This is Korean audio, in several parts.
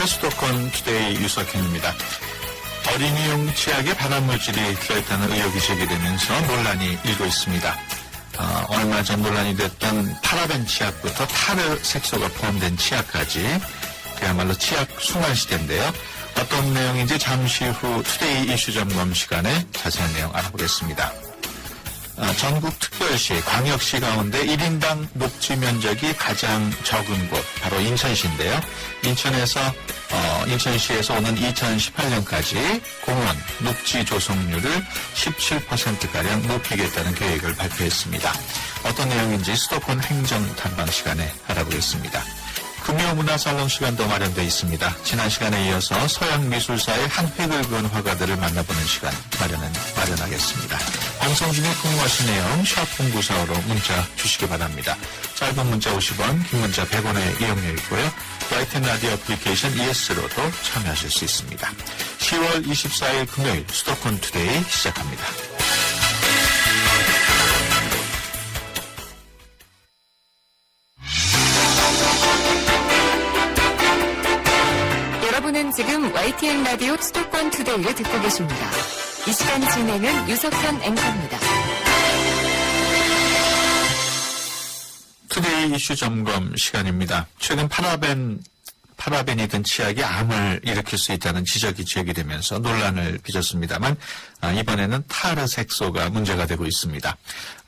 안녕하십니까. 수도권 투데이 유석현입니다. 어린이용 치약에 발암물질이 들어있다는 의혹이 제기되면서 논란이 일고 있습니다. 얼마 전 논란이 됐던 파라벤 치약부터 타르 색소가 포함된 치약까지 그야말로 치약 순환시대인데요. 어떤 내용인지 잠시 후 투데이 이슈 점검 시간에 자세한 내용 알아보겠습니다. 전국 특별시, 광역시 가운데 1인당 녹지 면적이 가장 적은 곳, 바로 인천시인데요. 인천시에서 오는 2018년까지 공원 녹지 조성률을 17%가량 높이겠다는 계획을 발표했습니다. 어떤 내용인지 수도권 행정 탐방 시간에 알아보겠습니다. 금요문화살롱 시간도 마련되어 있습니다. 지난 시간에 이어서 서양미술사의 한 획을 그은 화가들을 만나보는 시간 마련하겠습니다. 방송 중에 궁금하신 내용 샵0945로 문자 주시기 바랍니다. 짧은 문자 50원, 긴 문자 100원의 이용료 있고요. YTN 라디오 애플리케이션 ES로도 참여하실 수 있습니다. 10월 24일 금요일 수도권 투데이 시작합니다. 여러분은 지금 YTN 라디오 수도권 투데이를 듣고 계십니다. 이 시간 진행은 유석현 앵커입니다. 투데이 이슈 점검 시간입니다. 최근 파라벤이 든 치약이 암을 일으킬 수 있다는 지적이 제기되면서 논란을 빚었습니다만 이번에는 타르 색소가 문제가 되고 있습니다.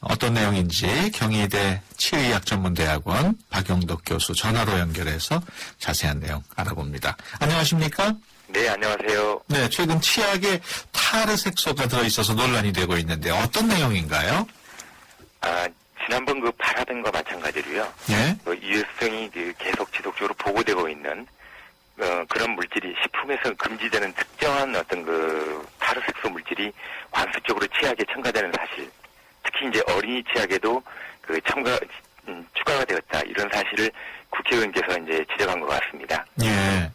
어떤 내용인지 경희대 치의학전문대학원 박용덕 교수 전화로 연결해서 자세한 내용 알아봅니다. 안녕하십니까? 네, 안녕하세요. 네, 최근 치약에 타르 색소가 들어있어서 논란이 되고 있는데 어떤 내용인가요? 지난번 그 파라벤과 마찬가지로요. 예? 유해성이 계속 지속적으로 보고되고 있는 그런 물질이 식품에서 금지되는 특정한 어떤 그 타르 색소 물질이 관습적으로 치약에 첨가되는 사실. 특히 이제 어린이 치약에도 그 추가가 되었다. 이런 사실을 국회의원께서 이제 지적한 것 같습니다. 예.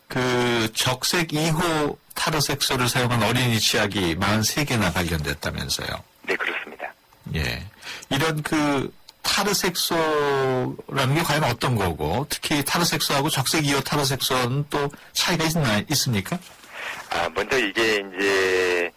그 적색 2호 타르 색소를 사용한 어린이 치약이 43개나 발견됐다면서요. 네, 그렇습니다. 예. 이런 그 타르 색소라는 게 과연 어떤 거고, 특히 타르 색소하고 적색 2호 타르 색소는 또 차이가 있습니까? 먼저 이게 이제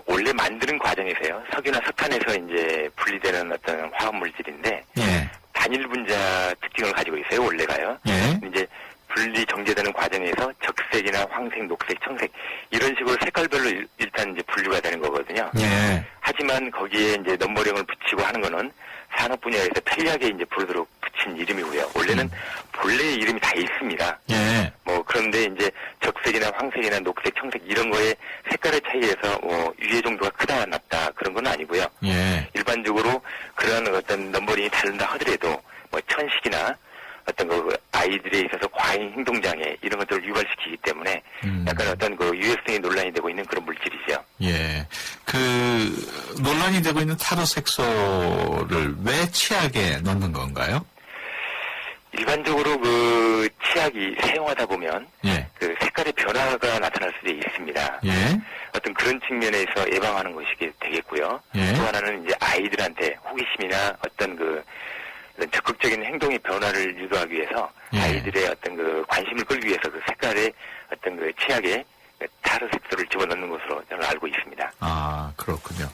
원래 만드는 과정에서요. 석유나 석탄에서 이제 분리되는 어떤 화학 물질인데, 예. 단일 분자 특징을 가지고 있어요. 원래가요. 예. 이제 분리 정제되는 과정에서 적색이나 황색, 녹색, 청색 이런 식으로 색깔별로 일단 이제 분류가 되는 거거든요. 예. 하지만 거기에 이제 넘버링을 붙이고 하는 거는 산업 분야에서 편리하게 이제 부르도록 붙인 이름이고요. 원래는 본래의 이름이 다 있습니다. 예. 그런데 이제 적색이나 황색이나 녹색, 청색 이런 거에 색깔의 차이에서 유해 정도가 크다 낮다 그런 건 아니고요. 예. 일반적으로 그런 어떤 넘버링이 다른다 하더라도 천식이나 어떤 그 아이들에 있어서 과잉 행동장애 이런 것들을 유발시키기 때문에 약간 어떤 그 유해성이 논란이 되고 있는 그런 물질이죠. 예. 그 논란이 되고 있는 타르 색소를 왜 치약에 넣는 건가요? 일반적으로 그 치약이 사용하다 보면 예. 그 색깔의 변화가 나타날 수도 있습니다. 예. 어떤 그런 측면에서 예방하는 것이 되겠고요. 예. 또 하나는 이제 아이들한테 호기심이나 어떤 그 적극적인 행동의 변화를 유도하기 위해서 예. 아이들의 어떤 그 관심을 끌기 위해서 그 색깔의 어떤 그 치약에 타르 색소를 집어넣는 것으로 저는 알고 있습니다. 아, 그렇군요.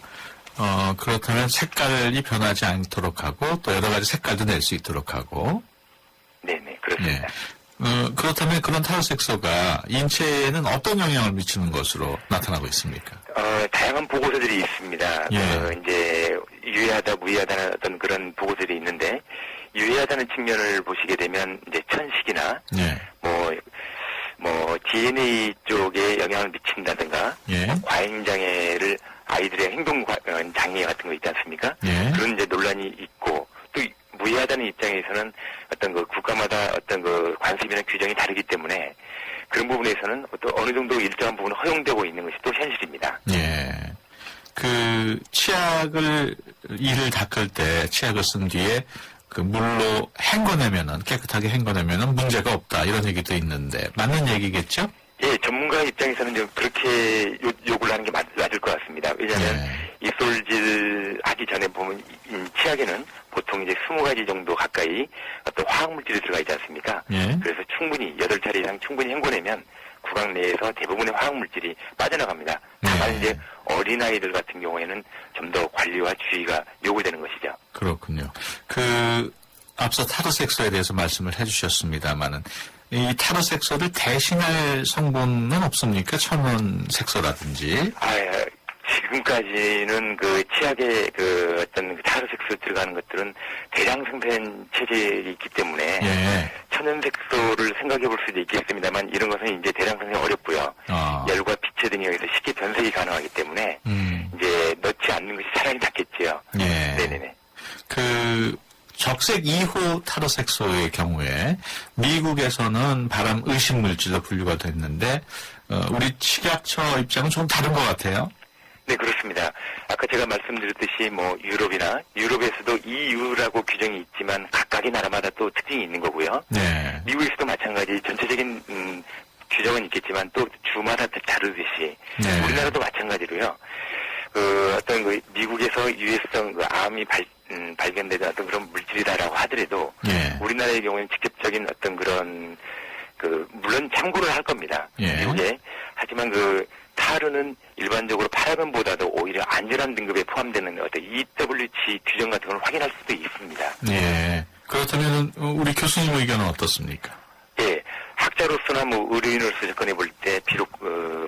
그렇다면 색깔이 변하지 않도록 하고 또 여러 가지 색깔도 낼 수 있도록 하고. 네네, 그렇습니다. 예. 그렇다면 그런 타르 색소가 인체에는 어떤 영향을 미치는 것으로 나타나고 있습니까? 다양한 보고서들이 있습니다. 예. 이제 유해하다, 무해하다는 어떤 그런 보고서들이 있는데 유해하다는 측면을 보시게 되면 이제 천식이나 예. DNA 쪽에 영향을 미친다든가 예. 과잉 장애를 아이들의 행동 장애 같은 거 있지 않습니까? 예. 그런 이제 논란이 있고 또 무해하다는 입장에서는 어떤 그 국가마다 어떤 그 관습이나 규정이 다르기 때문에 그런 부분에서는 또 어느 정도 일정한 부분은 허용되고 있는 것이 또 현실입니다. 예. 그 이를 닦을 때 치약을 쓴 뒤에 그 물로 헹궈내면은 깨끗하게 헹궈내면은 문제가 없다 이런 얘기도 있는데 맞는 얘기겠죠? 예, 전문가 입장에서는 좀 그렇게 요구를 하는 게 맞을 것 같습니다. 왜냐하면 입솔질 하기 전에 보면 치약에는 보통 이제 20가지 정도 가까이 어떤 화학물질이 들어가 있지 않습니까? 예. 그래서 충분히 8차례 이상 충분히 헹궈내면 구강 내에서 대부분의 화학물질이 빠져나갑니다. 다만 네. 이제 어린아이들 같은 경우에는 좀 더 관리와 주의가 요구되는 것이죠. 그렇군요. 앞서 타르색소에 대해서 말씀을 해주셨습니다만은 이 타르색소를 대신할 성분은 없습니까? 천연색소라든지. 지금까지는 치약에 어떤 타르색소 들어가는 것들은 대량 생산 체제에 있기 때문에 예. 천연색소를 생각해 볼 수도 있겠습니다만 이런 것은 이제 대량 생산이 어렵고요. 열과 빛에 등에 의해서 쉽게 변색이 가능하기 때문에 이제 넣지 않는 것이 차라리 낫겠지요. 예. 네네네. 적색 2호 타르색소의 경우에 미국에서는 발암 의심 물질로 분류가 됐는데 우리 식약처 입장은 좀 다른 것 같아요. 네, 그렇습니다. 아까 제가 말씀드렸듯이 유럽에서도 EU라고 규정이 있지만 각각의 나라마다 또 특징이 있는 거고요. 네. 미국에서도 마찬가지 전체적인 규정은 있겠지만 또 주마다 다르듯이 네. 우리나라도 마찬가지로요. 미국에서 유해성 암이 발견되는 어떤 그런 물질이다라고 하더라도 예. 우리나라의 경우에는 직접적인 어떤 그런 물론 참고를 할 겁니다. 예. 미국에. 하지만 타르는 일반적으로 파라벤보다도 오히려 안전한 등급에 포함되는 어떤 EWG 규정 같은 걸 확인할 수도 있습니다. 예. 그렇다면 우리 교수님 의견은 어떻습니까? 예. 학자로서나 의료인으로서 접근해 볼 때 비록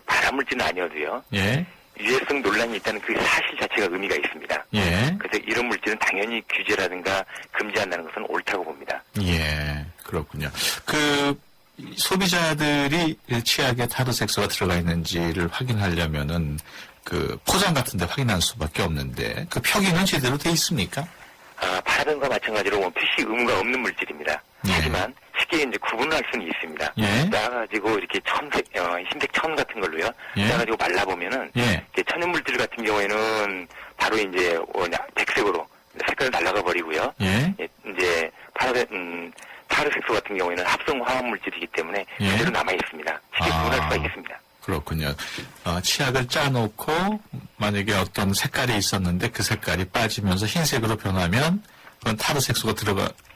발암물질은 아니어도요. 예. 유해성 논란이 있다는 그 사실 자체가 의미가 있습니다. 예. 그래서 이런 물질은 당연히 규제라든가 금지한다는 것은 옳다고 봅니다. 예. 그렇군요. 소비자들이 치약에 타르색소가 들어가 있는지를 확인하려면은 포장 같은 데 확인할 수밖에 없는데 표기는 제대로 돼 있습니까? 파라벤과 마찬가지로 표시 의무가 없는 물질입니다. 예. 하지만 쉽게 이제 구분할 수는 있습니다. 예. 따가지고 이렇게 흰색 천 같은 걸로요. 예. 따가지고 말라보면은 예. 천연물질 같은 경우에는 바로 이제 백색으로 색깔을 날라가 버리고요. 예. 이제 타르색소 같은 경우에는 합성 화학물질이기 때문에 예. 그대로 남아 있습니다. 쉽게 구분할 수가 있겠습니다. 그렇군요. 치약을 짜놓고 만약에 어떤 색깔이 있었는데 그 색깔이 빠지면서 흰색으로 변하면 그건 타르색소가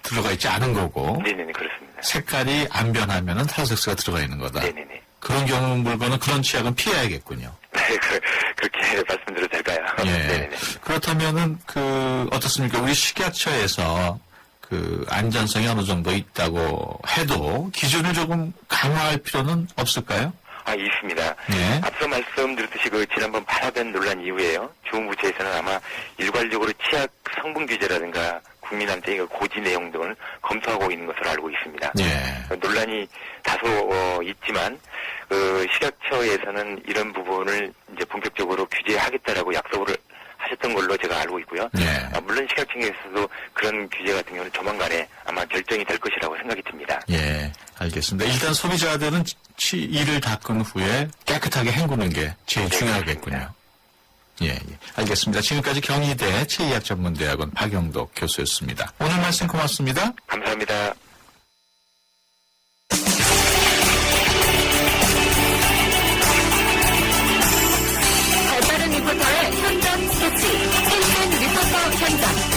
들어가 있지 않은 거고. 네네네, 그렇습니다. 색깔이 안 변하면은 타르색소가 들어가 있는 거다. 네네네. 그런 물건은 그런 치약은 피해야겠군요. 네, 그렇게 말씀드려도 될까요? 예. 네네네. 그렇다면은 어떻습니까? 우리 식약처에서 안전성이 어느 정도 있다고 해도 기준을 조금 강화할 필요는 없을까요? 있습니다. 예. 앞서 말씀드렸듯이 지난번 파라벤 논란 이후에요. 주무부처에서는 아마 일괄적으로 치약 성분 규제라든가 국민한테 고지 내용 등을 검토하고 있는 것으로 알고 있습니다. 예. 논란이 다소 있지만 식약처에서는 이런 부분을 이제 본격적으로 규제하겠다라고 약속을 하셨던 걸로 제가 알고 있고요. 네. 물론 식약청에서도 그런 규제 같은 경우는 조만간에 아마 결정이 될 것이라고 생각이 듭니다. 예, 알겠습니다. 일단 소비자들은 이를 닦은 후에 깨끗하게 헹구는 게 제일 네, 중요하겠군요. 예, 알겠습니다. 지금까지 경희대 치의학전문대학원 박영덕 교수였습니다. 오늘 말씀 고맙습니다. 감사합니다. 발빠른 리포터의 현장 스케치, 생생 리포터 현장.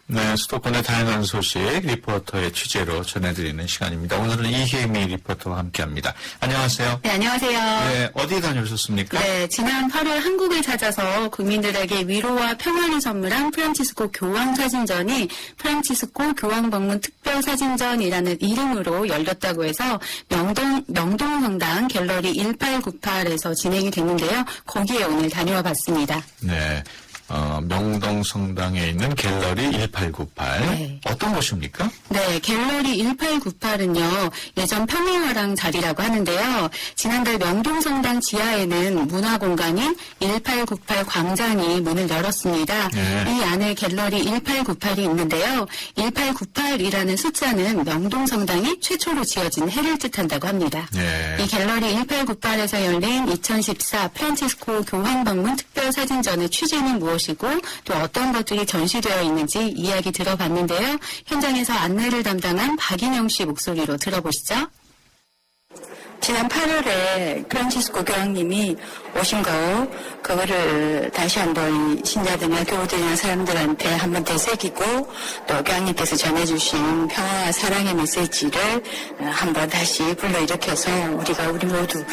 네, 수도권의 다양한 소식 리포터의 취재로 전해드리는 시간입니다. 오늘은 이혜미 리포터와 함께합니다. 안녕하세요. 네, 안녕하세요. 네, 어디 다녀오셨습니까? 네, 지난 8월 한국을 찾아서 국민들에게 위로와 평화를 선물한 프란치스코 교황사진전이 프란치스코 교황방문 특별사진전이라는 이름으로 열렸다고 해서 명동성당 갤러리 1898에서 진행이 됐는데요. 거기에 오늘 다녀와 봤습니다. 네. 명동성당에 있는 갤러리 1898. 네. 어떤 곳입니까? 네, 갤러리 1898은요, 예전 평화화랑 자리라고 하는데요. 지난달 명동성당 지하에는 문화공간인 1898 광장이 문을 열었습니다. 네. 이 안에 갤러리 1898이 있는데요. 1898이라는 숫자는 명동성당이 최초로 지어진 해를 뜻한다고 합니다. 네. 이 갤러리 1898에서 열린 2014 프란치스코 교황방문 특별사진전의 취지는 무엇인지 무엇이고 또 어떤 것들이 전시되어 있는지 이야기 들어봤는데요. 현장에서 안내를 담당한 박인영 씨 목소리로 들어보시죠. 지난 8월에 프란치스코 교황님이 오신 거 그거를 다시 한번 신자들이나 교우들이나 사람들한테 한번 되새기고 또 교황님께서 전해주신 평화와 사랑의 메시지를 한번 다시 불러일으켜서 우리가 우리 모두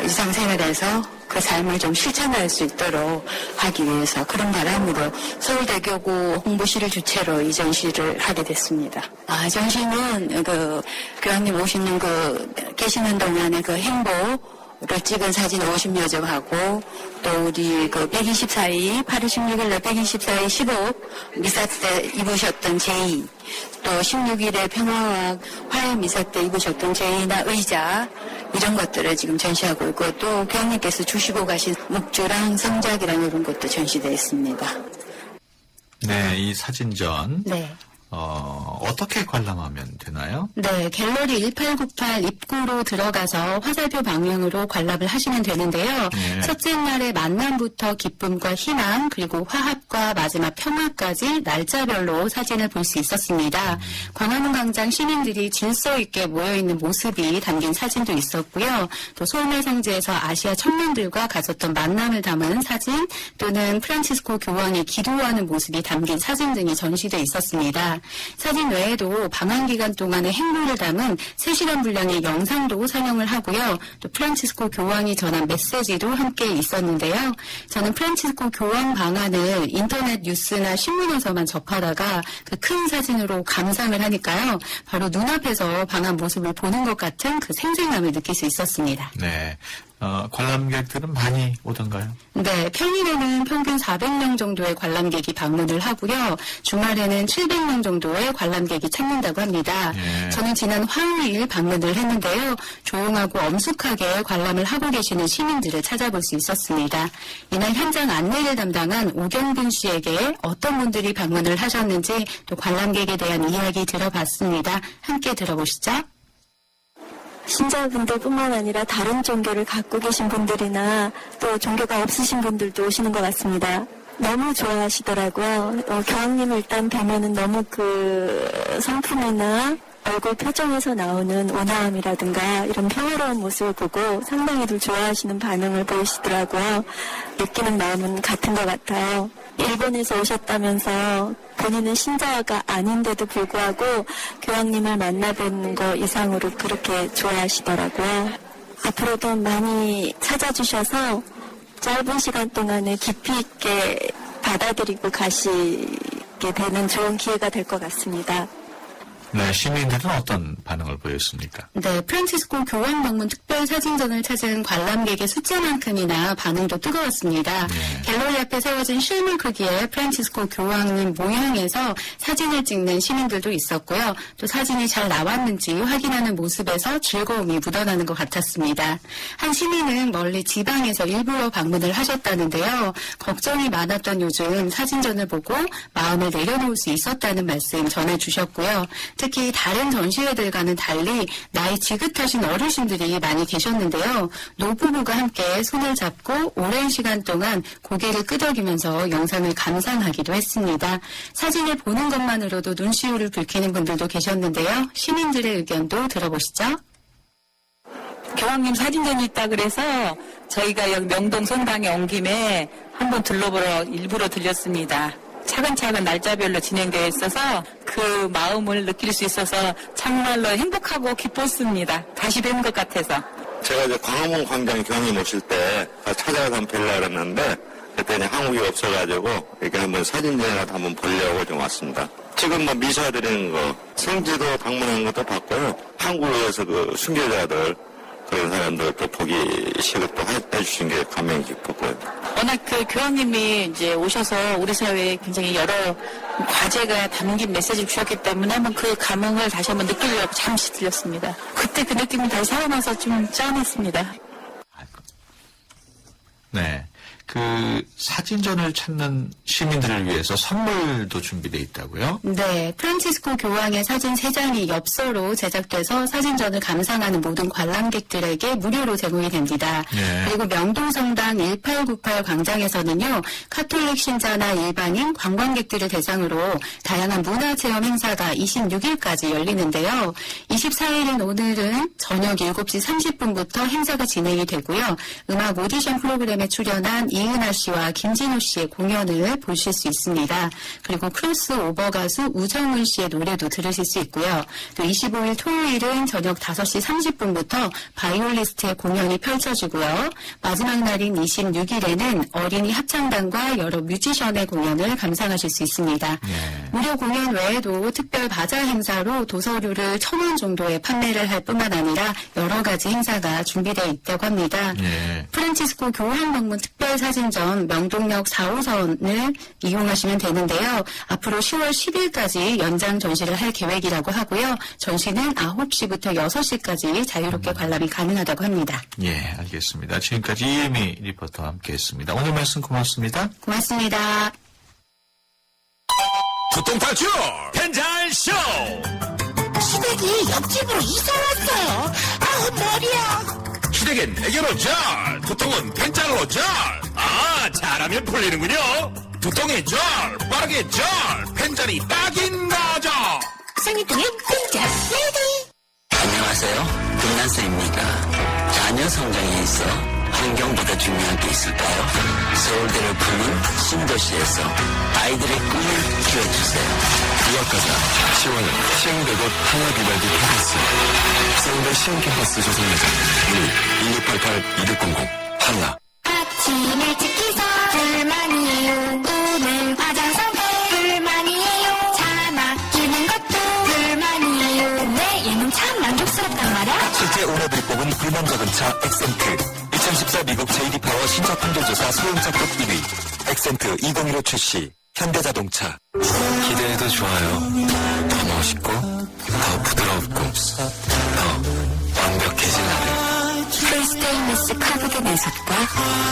일상생활에서 그 삶을 좀 실천할 수 있도록 하기 위해서 그런 바람으로 서울대교구 홍보실을 주최로 이 전시를 하게 됐습니다. 전시는 그 교황님 오시는 계시는 동안의 그 행보를 찍은 사진 50여 점하고 또 우리 124일 8월 16일날 124일 15 미사 때 입으셨던 제의 또 16일에 평화와 화해 미사 때 입으셨던 제의나 의자 이런 것들을 지금 전시하고 있고 또 교황님께서 주시고 가신 묵주랑 성작이랑 이런 것도 전시되어 있습니다. 네, 이 사진전. 네. 어떻게 관람하면 되나요? 네, 갤러리 1898 입구로 들어가서 화살표 방향으로 관람을 하시면 되는데요. 네. 첫째 날의 만남부터 기쁨과 희망, 그리고 화합과 마지막 평화까지 날짜별로 사진을 볼 수 있었습니다. 광화문 광장 시민들이 질서 있게 모여있는 모습이 담긴 사진도 있었고요. 또 소음의 성지에서 아시아 청년들과 가졌던 만남을 담은 사진, 또는 프란치스코 교황이 기도하는 모습이 담긴 사진 등이 전시되어 있었습니다. 사진 외에도 방한 기간 동안의 행보를 담은 3시간 분량의 영상도 상영을 하고요. 또 프란치스코 교황이 전한 메시지도 함께 있었는데요. 저는 프란치스코 교황 방한을 인터넷 뉴스나 신문에서만 접하다가 그 큰 사진으로 감상을 하니까요. 바로 눈앞에서 방한 모습을 보는 것 같은 그 생생함을 느낄 수 있었습니다. 네. 관람객들은 많이 오던가요? 네, 평일에는 평균 400명 정도의 관람객이 방문을 하고요. 주말에는 700명 정도의 관람객이 찾는다고 합니다. 예. 저는 지난 화요일 방문을 했는데요. 조용하고 엄숙하게 관람을 하고 계시는 시민들을 찾아볼 수 있었습니다. 이날 현장 안내를 담당한 오경빈 씨에게 어떤 분들이 방문을 하셨는지 또 관람객에 대한 이야기 들어봤습니다. 함께 들어보시죠. 신자분들뿐만 아니라 다른 종교를 갖고 계신 분들이나 또 종교가 없으신 분들도 오시는 것 같습니다. 너무 좋아하시더라고요. 교황님을 일단 뵈면은 너무 그 성품이나 얼굴 표정에서 나오는 온화함이라든가 이런 평화로운 모습을 보고 상당히들 좋아하시는 반응을 보이시더라고요. 느끼는 마음은 같은 것 같아요. 일본에서 오셨다면서 본인은 신자가 아닌데도 불구하고 교황님을 만나뵙는 거 이상으로 그렇게 좋아하시더라고요. 앞으로도 많이 찾아주셔서 짧은 시간 동안에 깊이 있게 받아들이고 가시게 되는 좋은 기회가 될 것 같습니다. 네, 시민들은 어떤 반응을 보였습니까? 네, 프란치스코 교황 방문 특별 사진전을 찾은 관람객의 숫자만큼이나 반응도 뜨거웠습니다. 네. 갤러리 앞에 세워진 실물 크기의 프란치스코 교황님 모형에서 사진을 찍는 시민들도 있었고요. 또 사진이 잘 나왔는지 확인하는 모습에서 즐거움이 묻어나는 것 같았습니다. 한 시민은 멀리 지방에서 일부러 방문을 하셨다는데요. 걱정이 많았던 요즘 사진전을 보고 마음을 내려놓을 수 있었다는 말씀 전해주셨고요. 특히 다른 전시회들과는 달리 나이 지긋하신 어르신들이 많이 계셨는데요. 노부부가 함께 손을 잡고 오랜 시간 동안 고개를 끄덕이면서 영상을 감상하기도 했습니다. 사진을 보는 것만으로도 눈시울을 붉히는 분들도 계셨는데요. 시민들의 의견도 들어보시죠. 교황님 사진전이 있다 그래서 저희가 여기 명동 성당에 온 김에 한번 둘러보러 일부러 들렸습니다. 차근차근 날짜별로 진행되어 있어서 그 마음을 느낄 수 있어서 정말로 행복하고 기뻤습니다. 다시 뵌 것 같아서. 제가 이제 광화문 광장에 교황님 오실 때 찾아가서 한번 뵈려고 했는데 그때 한국이 없어가지고 이렇게 한번 사진전이라도 한번 보려고 좀 왔습니다. 지금 뭐 미사 드리는 거, 성지도 방문한 것도 봤고요. 한국에서 그 순교자들 그런 사람들 또 보기 시를 또 해주신 게 감명이 깊었고요. 워낙 그 교황님이 이제 오셔서 우리 사회에 굉장히 여러 과제가 담긴 메시지를 주셨기 때문에 한번 그 감흥을 다시 한번 느끼려고 잠시 들렸습니다. 그때 그 느낌이 다시 살아나서 좀 짠했습니다. 네. 그 사진전을 찾는 시민들을 위해서 선물도 준비되어 있다고요? 네, 프란치스코 교황의 사진 3장이 엽서로 제작돼서 사진전을 감상하는 모든 관람객들에게 무료로 제공이 됩니다. 네. 그리고 명동성당 1898 광장에서는요, 카톨릭 신자나 일반인, 관광객들을 대상으로 다양한 문화체험 행사가 26일까지 열리는데요. 24일인 오늘은 저녁 7시 30분부터 행사가 진행이 되고요. 음악 오디션 프로그램에 출연한 이은하 씨와 김진호 씨의 공연을 보실 수 있습니다. 그리고 크로스오버 가수 우정은 씨의 노래도 들으실 수 있고요. 또 25일 토요일은 저녁 5시 30분부터 바이올리스트의 공연이 펼쳐지고요. 마지막 날인 26일에는 어린이 합창단과 여러 뮤지션의 공연을 감상하실 수 있습니다. 네. 무료 공연 외에도 특별 바자 행사로 도서류를 1,000원 정도에 판매를 할 뿐만 아니라 여러 가지 행사가 준비되어 있다고 합니다. 네. 프란치스코 교황 방문 특별 사진전 명동역 4호선을 이용하시면 되는데요. 앞으로 10월 10일까지 연장 전시를 할 계획이라고 하고요. 전시는 9시부터 6시까지 자유롭게 관람이 가능하다고 합니다. 예, 알겠습니다. 지금까지 이혜미 리포터와 함께했습니다. 오늘 말씀 고맙습니다. 고맙습니다. 두통 탈출 펜잘쇼. 시댁이 옆집으로 이사 왔어요. 아우 머리야. 시댁엔 애교로 절, 두통은 펜잘로 절. 아, 잘하면 풀리는군요. 두통에 절, 빠르게 절, 펜잘이 딱인 거죠. 생이통엔 펜잘 레디. 안녕하세요. 김난수입니다. 자녀 성장에 있어 환경보다 중요한 게 있을까요? 서울대를 품은 신도시에서 아이들의 꿈을 키워주세요. 유학가자, 시원한, 시흥대고 한라비발디 캠퍼스. 서울대 시흥캠퍼스 조성매장. 문의 1688-2600 한라. 아침 일찍 기서 불만이에요. 오늘 화장 상태 불만이에요. 차 막히는 것도 불만이에요. 근데 얘는 참 만족스럽단 말이야. 실제 오너들이 뽑은 불만 적은 차 엑센트. 2014 미국 JD 파워 신차 판별조사 소형차급 1위. 엑센트 2015 출시. 현대자동차. 기대해도 좋아요. 더 멋있고, 더 부드럽고, 더 완벽해진 나를. 프리스테인리스 카보드 내석과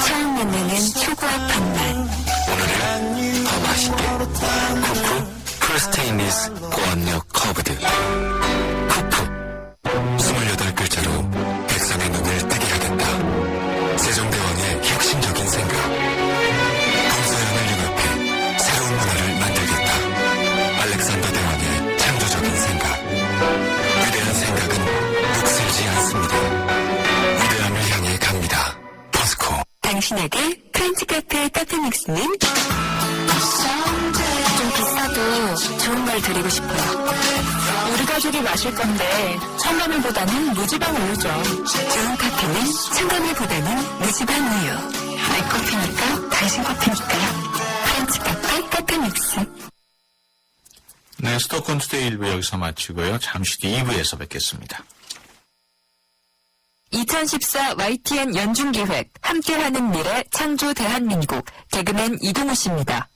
처음 만나는 초고압 반말. 오늘은 더 맛있게. 쿠프 프리스테인리스 고압력 커브드. 쿠프 28글자로 백성의 눈을 뜨게 하겠다. 세종대왕의 혁신적인 생각. 동서양을 융합해 새로운 문화를 만들겠다. 알렉산더 대왕의 창조적인 생각. 위대한 생각은 녹슬지 않습니다. 위대함을 향해 갑니다. 포스코. 당신에게 프렌치 카페 카페믹스는 좀 비싸도 좋은 걸 드리고 싶어요. 우리 가족이 마실 건데 첨가물보다는 무지방 우유죠. 좋은 커피는 첨가물보다는 무지방 우유. 내 커피니까 당신 커피니까요. 프렌치 카페 카페믹스. 네, 수도권 투데이 1부 여기서 마치고요. 잠시 뒤 2부에서 뵙겠습니다. 2014 YTN 연중기획 함께하는 미래 창조 대한민국 개그맨 이동우 씨입니다.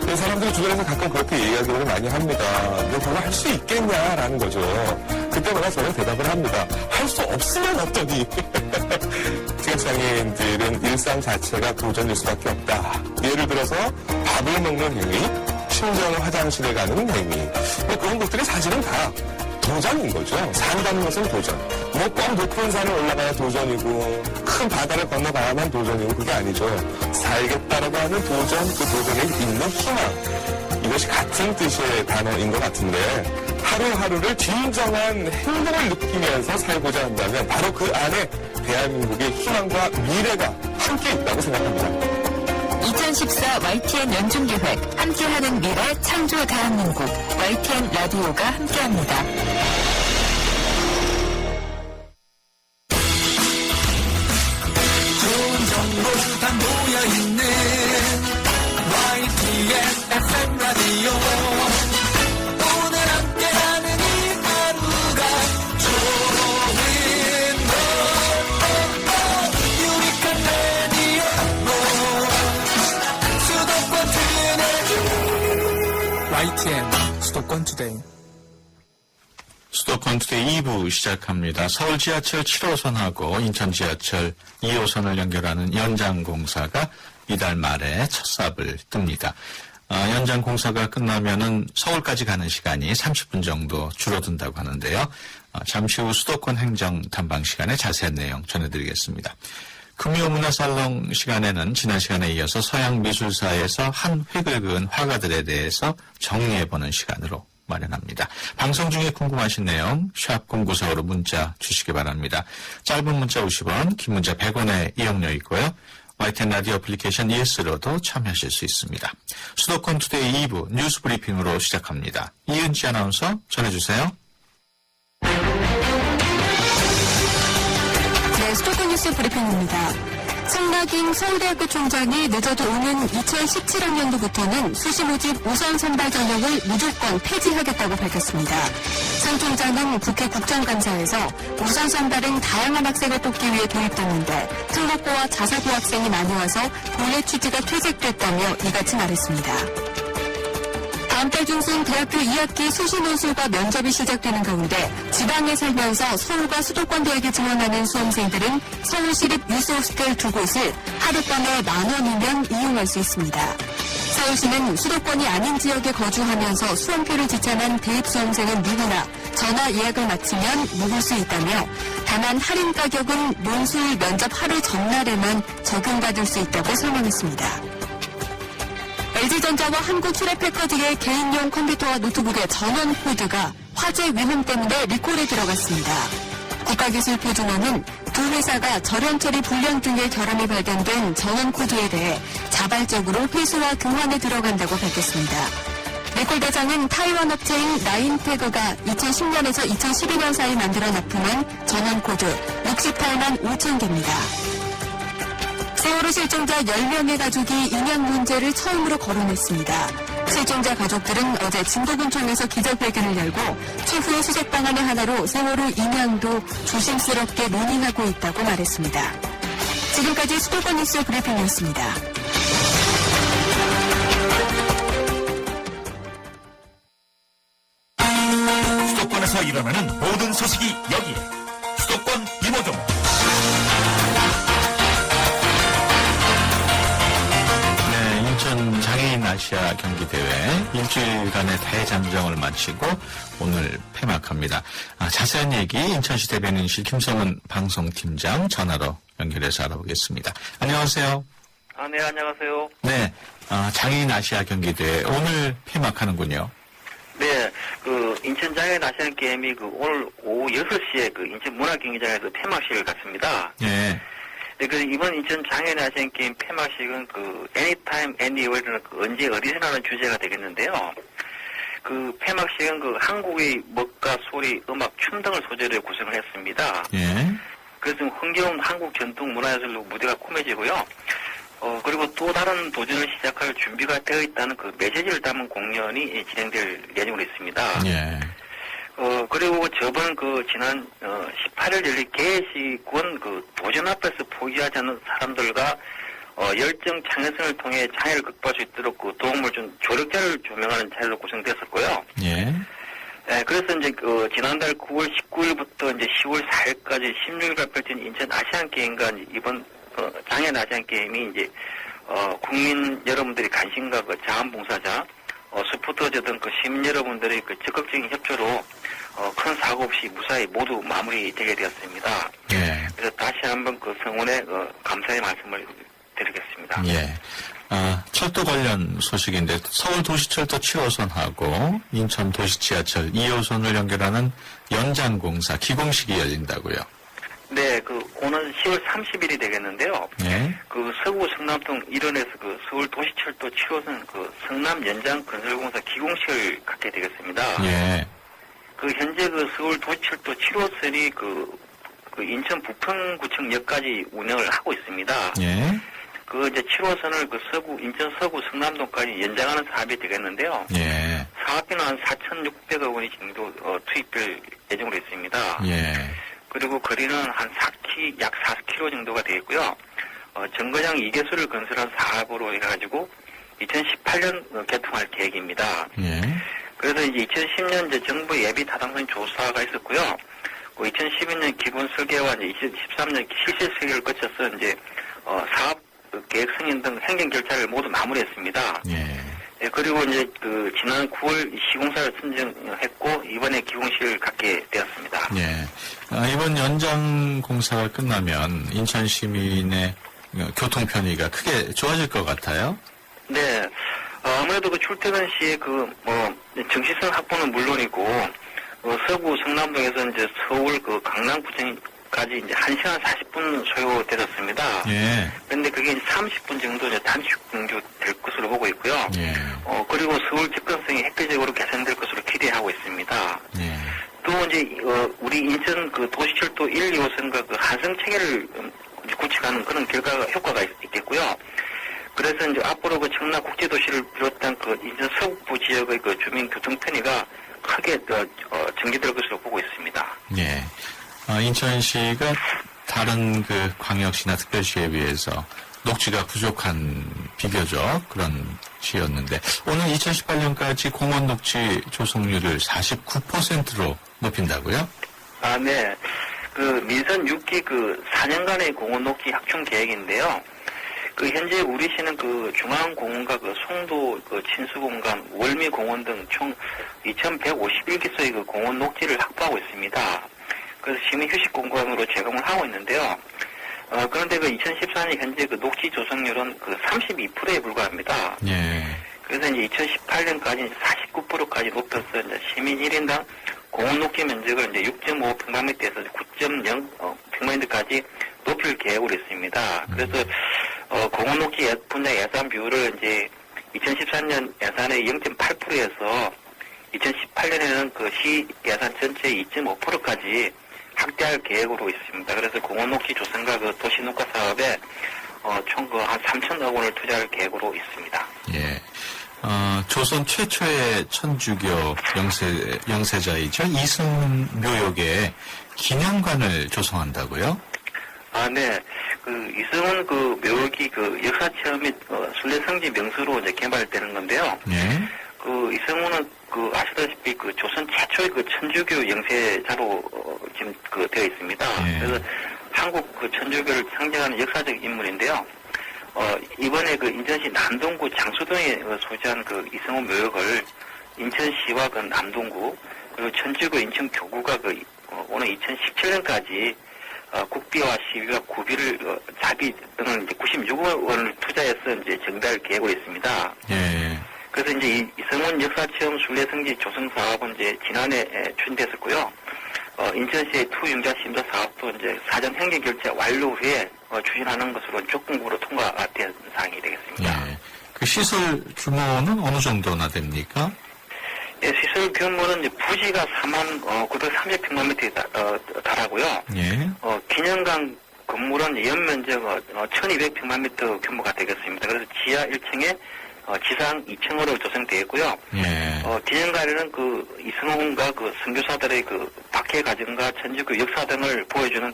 사람들이 주변에서 가끔 그렇게 얘기하기를 많이 합니다. 너 그거 할 수 있겠냐라는 거죠. 그때마다 저는 대답을 합니다. 할 수 없으면 어떠니? 시각장애인들은 일상 자체가 도전일 수밖에 없다. 예를 들어서 밥을 먹는 행위, 심지어는 화장실에 가는 행위. 그런 것들이 사실은 다 도전인 거죠. 산다는 것은 도전. 꼭 높은 산을 올라가야 도전이고 큰 바다를 건너가야만 도전이고 그게 아니죠. 살겠다라고 하는 도전, 그 도전에 있는 희망. 이것이 같은 뜻의 단어인 것 같은데 하루하루를 진정한 행복을 느끼면서 살고자 한다면 바로 그 안에 대한민국의 희망과 미래가 함께 있다고 생각합니다. 2014 YTN 연중기획 함께하는 미래 창조 대한민국 YTN 라디오가 함께합니다. 좋은 정보들 다 모여있는 YTN FM 라디오. 오늘 함께하는 이 하루가 좋은 것. 유익한 라디오. 수도권 투데이. YTN 수도권 투데이. 수도권 투데이 2부 시작합니다. 서울 지하철 7호선하고 인천 지하철 2호선을 연결하는 연장 공사가 이달 말에 첫 삽을 뜹니다. 연장 공사가 끝나면은 서울까지 가는 시간이 30분 정도 줄어든다고 하는데요. 잠시 후 수도권 행정 탐방 시간에 자세한 내용 전해드리겠습니다. 금요 문화살롱 시간에는 지난 시간에 이어서 서양 미술사에서 한 획을 그은 화가들에 대해서 정리해보는 시간으로 마련합니다. 방송 중에 궁금하신 내용 샵 0945로 문자 주시기 바랍니다. 짧은 문자 50원, 긴 문자 100원의 이용료 있고요. YTN 라디오 애플리케이션 ES로도 참여하실 수 있습니다. 수도권 투데이 2부 뉴스 브리핑으로 시작합니다. 이은지 아나운서 전해주세요. 네, 수도권 뉴스 브리핑입니다. 성낙인 서울대학교 총장이 늦어도 오는 2017학년도부터는 수시 모집 우선 선발 전형을 무조건 폐지하겠다고 밝혔습니다. 상 총장은 국회 국정감사에서 우선 선발은 다양한 학생을 뽑기 위해 도입됐는데 특목고와 자사고 학생이 많이 와서 본래 취지가 퇴색됐다며 이같이 말했습니다. 다음 달 중순 대학교 2학기 수시 논술과 면접이 시작되는 가운데 지방에 살면서 서울과 수도권 대학에 지원하는 수험생들은 서울시립 유스호스텔 두 곳을 하룻밤에 10,000원이면 이용할 수 있습니다. 서울시는 수도권이 아닌 지역에 거주하면서 수험표를 지참한 대입 수험생은 누구나 전화 예약을 마치면 묵을 수 있다며 다만 할인 가격은 논술 면접 하루 전날에만 적용받을 수 있다고 설명했습니다. LG전자와 한국수레패커드의 개인용 컴퓨터와 노트북의 전원 코드가 화재 위험 때문에 리콜에 들어갔습니다. 국가기술표준원은 두 회사가 절연 처리 불량 등의 결함이 발견된 전원 코드에 대해 자발적으로 회수와 교환에 들어간다고 밝혔습니다. 리콜 대상은 타이완 업체인 나인태그가 2010년에서 2012년 사이 만들어 납품한 전원 코드 68만 5천 개입니다. 세월호 실종자 10명의 가족이 인양 문제를 처음으로 거론했습니다. 실종자 가족들은 어제 진도군청에서 기자회견을 열고 최후의 수색 방안의 하나로 세월호 인양도 조심스럽게 논의하고 있다고 말했습니다. 지금까지 수도권 뉴스 브리핑이었습니다. 수도권에서 일어나는 모든 소식이 여기에 수도권 이모종. 인천 장애인 아시아 경기대회 일주일간의 대장정을 마치고 오늘 폐막합니다. 자세한 얘기 인천시 대변인실 김성은 방송팀장 전화로 연결해서 알아보겠습니다. 안녕하세요. 네, 안녕하세요. 네, 장애인 아시아 경기대회 오늘 폐막하는군요. 네, 인천 장애인 아시안 게임이 오늘 오후 6시에 인천 문화경기장에서 폐막식을 갖습니다. 네. 네, 이번 인천 장애인 아시안 게임 폐막식은 Anytime, Anywhere는 언제 어디서나는 주제가 되겠는데요. 폐막식은 한국의 먹과 소리, 음악, 춤 등을 소재로 구성을 했습니다. 예. 그래서 흥겨운 한국 전통 문화예술로 무대가 꾸며지고요. 그리고 또 다른 도전을 시작할 준비가 되어 있다는 메시지를 담은 공연이 진행될 예정으로 있습니다. 예. 그리고 저번 지난 18일 열린 개회식은 도전 앞에서 포기하지 않는 사람들과 열정 창의성을 통해 장애를 극복할 수 있도록 도움을 준 조력자를 조명하는 자리로 구성됐었고요. 예. 그래서 이제 지난달 9월 19일부터 이제 10월 4일까지 16일간 펼친 인천 아시안 게임과 이번 장애인 아시안 게임이 이제 국민 여러분들이 관심과 자원봉사자, 스포터즈 등 시민 여러분들의 적극적인 협조로 큰 사고 없이 무사히 모두 마무리되게 되었습니다. 예. 그래서 다시 한번 성원의 감사의 말씀을 드리겠습니다. 예. 철도 관련 소식인데 서울도시철도 7호선하고 인천 도시지하철 2호선을 연결하는 연장공사 기공식이 열린다고요. 네, 오는 10월 30일이 되겠는데요. 예. 서구 성남동 일원에서 서울도시철도 7호선 성남 연장 건설공사 기공식을 갖게 되겠습니다. 예. 현재 서울도시철도 7호선이 인천 부평구청역까지 운영을 하고 있습니다. 예. 이제 7호선을 인천 서구 성남동까지 연장하는 사업이 되겠는데요. 예. 사업비는 한 4,600억 원이 정도 투입될 예정으로 있습니다. 예. 그리고 거리는 약 4km 정도가 되겠고요. 정거장 2개소를 건설한 사업으로 해가지고 2018년 개통할 계획입니다. 예. 그래서 이제 2010년 이제 정부 예비 타당성 조사가 있었고요. 2012년 기본 설계와 이제 2013년 실실 설계를 거쳐서 이제 사업 계획 승인 등 행정 절차를 모두 마무리했습니다. 예. 예, 그리고 이제 지난 9월 시공사를 선정했고 이번에 기공식을 갖게 되었습니다. 예. 이번 연장 공사가 끝나면 인천 시민의 교통 편의가 크게 좋아질 것 같아요. 네. 아무래도 출퇴근 시에 정시성 확보는 물론이고 서구 성남동에서 이제 서울 강남구청까지 이제 1시간 40분 소요되었습니다. 예. 그런데 그게 이제 30분 정도 이제 단축 될 것으로 보고 있고요. 예. 그리고 서울 접근성이 획기적으로 개선될 것으로 기대하고 있습니다. 예. 또 이제 우리 인천 도시철도 1, 2호선과 한성 체계를 구축하는 그런 효과가 있겠고요. 그래서 이제 앞으로 청라 국제도시를 비롯한 인천 서북부 지역의 주민 교통 편의가 크게 증대될 것으로 보고 있습니다. 예. 인천시가 다른 광역시나 특별시에 비해서 녹지가 부족한 비교적 그런 시였는데 오늘 2018년까지 공원 녹지 조성률을 49%로 높인다고요? 아, 네. 민선 6기 4년간의 공원 녹지 확충 계획인데요. 현재 우리 시는 중앙공원과 송도 친수공간, 월미공원 등 총 2,151개소의 공원 녹지를 확보하고 있습니다. 그래서 시민 휴식 공간으로 제공을 하고 있는데요. 그런데 2014년 현재 녹지 조성률은 32%에 불과합니다. 예. 그래서 이제 2018년까지 49%까지 높여서 이제 시민 1인당 공원 녹지 면적을 이제 6.5평방미터에서 9.0 평방미터까지 높일 계획으로 있습니다. 그래서 공원 녹지 분야 예산 비율을 이제 2014년 예산의 0.8%에서 2018년에는 시 예산 전체의 2.5%까지 확대할 계획으로 있습니다. 그래서 공원 녹지 조성과 도시 녹화 사업에 총 한 3천억 원을 투자할 계획으로 있습니다. 예. 조선 최초의 천주교 영세자이죠. 이승묘역에 기념관을 조성한다고요? 아, 네. 이승훈 묘역이 역사체험 및 순례성지 명소로 이제 개발되는 건데요. 예. 이승훈은 아시다시피 조선 최초의 천주교 영세자로 지금 되어 있습니다. 예. 그래서 한국 천주교를 상징하는 역사적 인물인데요. 이번에 인천시 남동구 장수동에 소재한 이승훈 묘역을 인천시와 남동구 그리고 천주교 인천교구가 오늘 2017년까지 국비와 시비와 구비를 자비 등은 이제 96억 원을 투자해서 이제 정비할 계획으로 있습니다. 예. 그래서 이제 이승훈 역사체험 순례성지 조성 사업은 이제 지난해 추진됐었고요. 인천시의 투융자 심사 사업도 이제 사전 행정 결제 완료 후에 추진하는 것으로 조건부로 통과된 사항이 되겠습니다. 예. 시설 규모는 어느 정도나 됩니까? 예, 시설 규모는 이제 부지가 4930평방미터에 달하고요. 예. 기념관 건물은 연면적 1200평방미터 규모가 되겠습니다. 그래서 지하 1층에 지상 2층으로 조성되어 있고요. 예. 기념관에는 이승훈과 선교사들의 박해 과정과 천주교 역사 등을 보여주는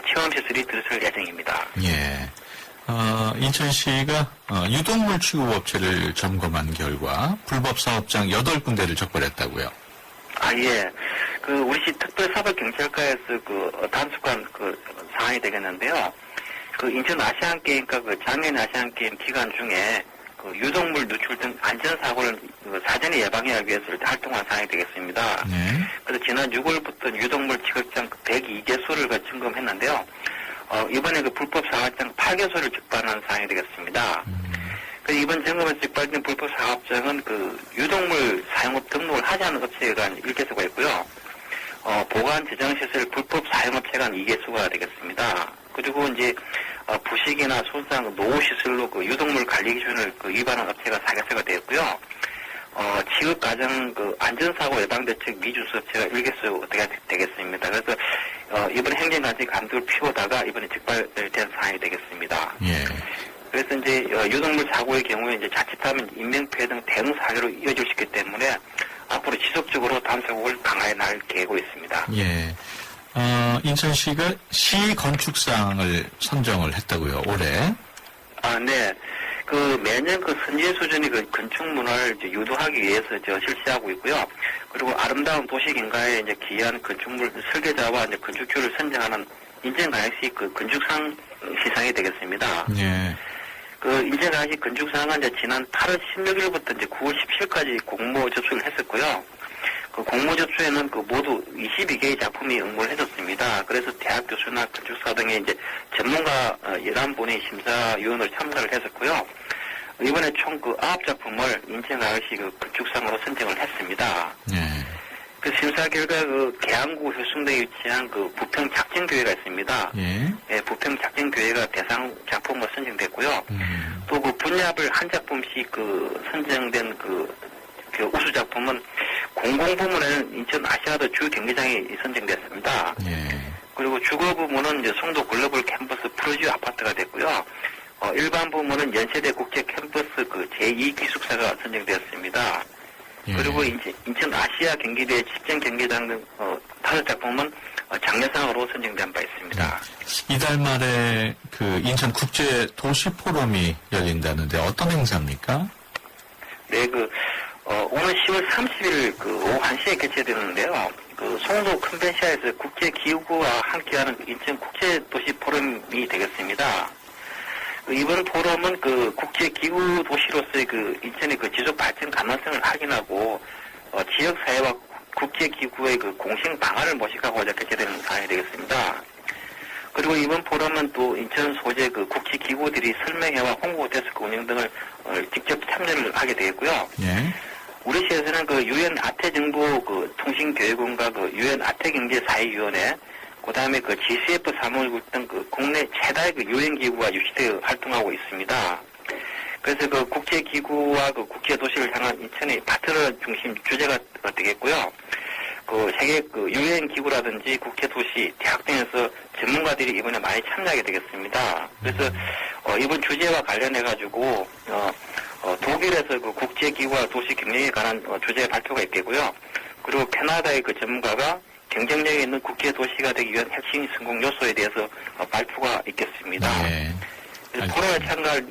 체험 시설이 들어설 예정입니다. 예. 인천시가 유독물 취급업체를 점검한 결과 불법 사업장 8군데를 적발했다고요. 아, 예. 우리시 특별사법경찰과에서 단속한 상황이 되겠는데요. 인천 아시안게임과 작년 아시안게임 기간 중에 유독물 누출 등 안전사고를 사전에 예방하기 위해서 활동한 사항이 되겠습니다. 네. 그래서 지난 6월부터 유독물 지급장 102개소를 점검했는데요. 이번에 불법 사업장 8개소를 적발하는 사항이 되겠습니다. 그래서 이번 점검에서 적발된 불법 사업장은 유독물 사용업 등록을 하지 않은 업체가 1개소가 있고요. 보관 저장시설 불법 사용업체가 2개소가 되겠습니다. 그리고 이제 부식이나 손상, 노후시설로 유독물 관리 기준을 위반한 업체가 4개소가 되었고요. 취급 과정 안전사고 예방대책 미주수 업체가 1개소 되겠습니다. 그래서 이번 행정단체 감독을 피우다가 이번에 적발된 사항이 되겠습니다. 예. 그래서 이제 유독물 사고의 경우에 이제 자칫하면 인명피해 등 대응 사례로 이어질 수 있기 때문에 앞으로 지속적으로 단속을 강화해 나갈 계획으로 있습니다. 예. 인천시가 시 건축상을 선정을 했다고요, 올해. 아, 네. 매년 선진 수준의 건축문화를 이제 유도하기 위해서 실시하고 있고요. 그리고 아름다운 도시경과에 이제 기여한 건축물 설계자와 이제 건축주를 선정하는 인천광역시 건축상 시상이 되겠습니다. 예. 인천광역시 건축상은 이제 지난 8월 16일부터 이제 9월 17일까지 공모 접수를 했었고요. 공모 접수에는 모두 22개의 작품이 응모를 했었습니다. 그래서 대학 교수나 건축사 등의 이제 전문가 11분의 심사위원으로 참가를 했었고요. 이번에 총 9작품을 인천광역시 건축상으로 선정을 했습니다. 예. 심사 결과 계양구 효승동에 위치한 부평 작진교회가 있습니다. 예. 예, 부평 작진교회가 대상 작품으로 선정됐고요. 또 분야별 한 작품씩 선정된 우수 작품은 공공부문에는 인천 아시아드 주경기장이 선정됐습니다. 예. 그리고 주거 부문은 이제 송도 글로벌 캠퍼스 프로지오 아파트가 됐고요. 일반 부문은 연세대 국제 캠퍼스 제2 기숙사가 선정되었습니다. 예. 그리고 인천 아시아 경기대 직전 경기장 등 5작품은 장려상으로 선정된 바 있습니다. 이달 말에 인천 국제 도시 포럼이 열린다는데 어떤 행사입니까? 네, 오늘 10월 30일 오후 1시에 개최되는데요. 송도 컨벤시아에서 국제기후구와 함께하는 인천 국제도시 포럼이 되겠습니다. 이번 포럼은 국제기후 도시로서의 인천의 지속 발전 가능성을 확인하고 지역사회와 국제기구의 공식 방안을 모색하고자 개최되는 사안이 되겠습니다. 그리고 이번 포럼은 또 인천 소재 국제기구들이 설명회와 홍보 데스크 운영 등을 직접 참여를 하게 되겠고요. 예. 우리 시에서는 유엔 아태정보 통신교육원과 유엔 아태경제사회위원회, 그 다음에 GCF 사무국 등 국내 최다의 유엔기구가 유치되어 활동하고 있습니다. 그래서 국제기구와 국제도시를 향한 인천의 파트너 중심 주제가 되겠고요. 세계 유엔기구라든지 국제도시, 대학 등에서 전문가들이 이번에 많이 참여하게 되겠습니다. 그래서 이번 주제와 관련해가지고 독일에서 국제기구와 도시 경영에 관한 주제 발표가 있겠고요. 그리고 캐나다의 전문가가 경쟁력이 있는 국제도시가 되기 위한 핵심 성공 요소에 대해서 발표가 있겠습니다. 네. 포럼에 참가할